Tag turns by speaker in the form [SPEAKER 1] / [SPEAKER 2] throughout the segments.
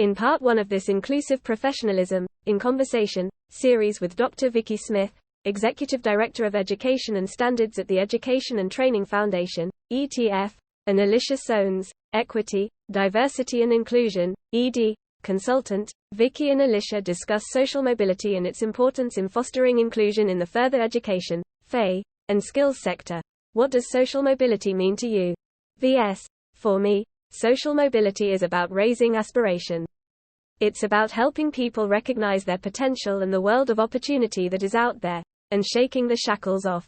[SPEAKER 1] In part 1 of this Inclusive Professionalism, in Conversation, series with Dr. Vikki Smith, Executive Director of Education and Standards at the Education and Training Foundation, ETF, and Ellisha Soanes, Equity, Diversity and Inclusion, ED, Consultant, Vikki and Ellisha discuss social mobility and its importance in fostering inclusion in the further education, FE, and skills sector. What does social mobility mean to you? VS. For me, social mobility is about raising aspiration. It's about helping people recognize their potential and the world of opportunity that is out there, and shaking the shackles off.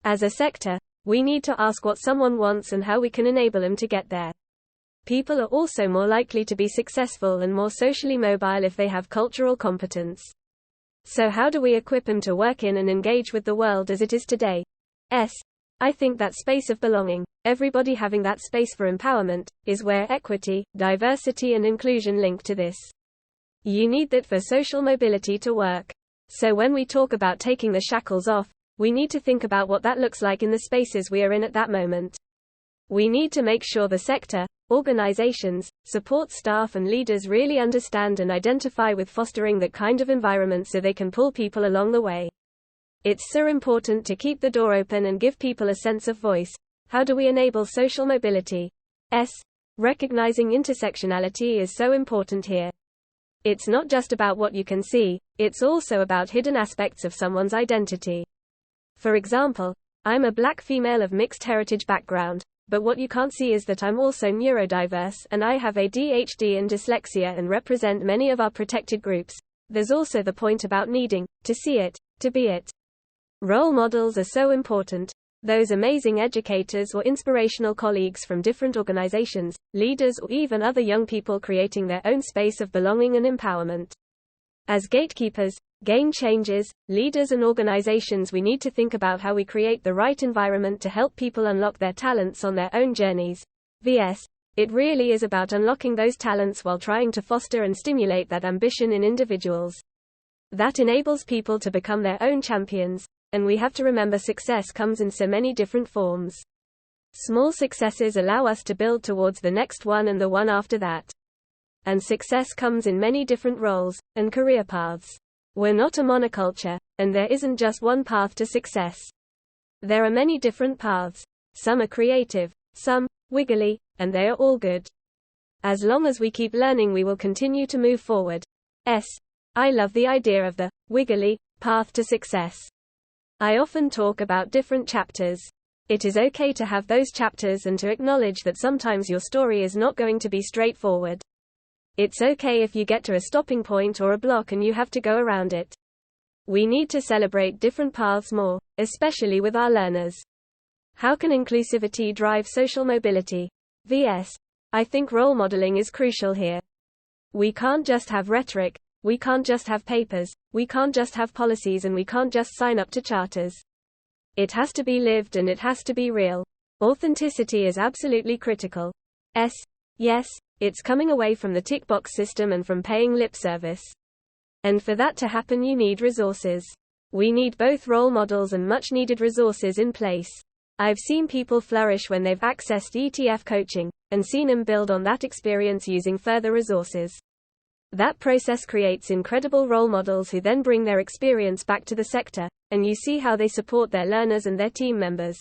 [SPEAKER 1] As a sector, we need to ask what someone wants and how we can enable them to get there. People are also more likely to be successful and more socially mobile if they have cultural competence. So how do we equip them to work in and engage with the world as it is today? I think that space of belonging, everybody having that space for empowerment, is where equity, diversity and inclusion link to this. You need that for social mobility to work. So when we talk about taking the shackles off, we need to think about what that looks like in the spaces we are in at that moment. We need to make sure the sector, organizations, support staff and leaders really understand and identify with fostering that kind of environment so they can pull people along the way. It's so important to keep the door open and give people a sense of voice. How do we enable social mobility? Recognizing intersectionality is so important here. It's not just about what you can see, it's also about hidden aspects of someone's identity. For example, I'm a black female of mixed heritage background, but what you can't see is that I'm also neurodiverse and I have ADHD and dyslexia and represent many of our protected groups. There's also the point about needing to see it, to be it. Role models are so important. Those amazing educators or inspirational colleagues from different organizations, leaders or even other young people creating their own space of belonging and empowerment. As gatekeepers, game changers, leaders and organizations, we need to think about how we create the right environment to help people unlock their talents on their own journeys. VS. It really is about unlocking those talents while trying to foster and stimulate that ambition in individuals. That enables people to become their own champions. And we have to remember success comes in so many different forms. Small successes allow us to build towards the next one and the one after that. And success comes in many different roles and career paths. We're not a monoculture, and there isn't just one path to success. There are many different paths. Some are creative, some wiggly, and they are all good. As long as we keep learning, we will continue to move forward. I love the idea of the wiggly path to success. I often talk about different chapters. It is okay to have those chapters and to acknowledge that sometimes your story is not going to be straightforward. It's okay if you get to a stopping point or a block and you have to go around it. We need to celebrate different paths more, especially with our learners. How can inclusivity drive social mobility? VS. I think role modeling is crucial here. We can't just have rhetoric. We can't just have papers, we can't just have policies, and we can't just sign up to charters. It has to be lived and it has to be real. Authenticity is absolutely critical. Yes, it's coming away from the tick box system and from paying lip service. And for that to happen, you need resources. We need both role models and much needed resources in place. I've seen people flourish when they've accessed ETF coaching, and seen them build on that experience using further resources. That process creates incredible role models who then bring their experience back to the sector, and you see how they support their learners and their team members.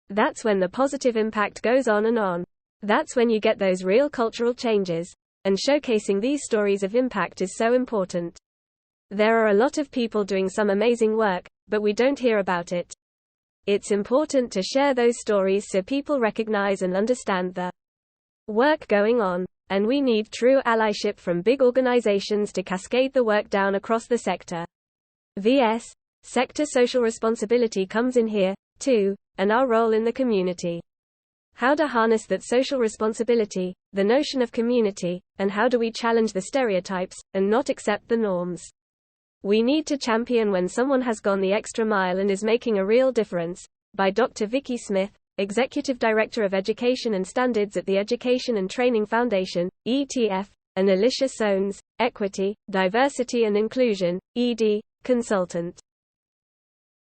[SPEAKER 1] That's when the positive impact goes on and on. That's when you get those real cultural changes, and showcasing these stories of impact is so important. There are a lot of people doing some amazing work, but we don't hear about it. It's important to share those stories so people recognize and understand the work going on. And we need true allyship from big organizations to cascade the work down across the sector. VS. Sector social responsibility comes in here, too, and our role in the community. How to harness that social responsibility, the notion of community, and how do we challenge the stereotypes, and not accept the norms? We need to champion when someone has gone the extra mile and is making a real difference. By Dr. Vikki Smith, Executive Director of Education and Standards at the Education and Training Foundation, ETF, and Ellisha Soanes, Equity, Diversity and Inclusion, ED, Consultant.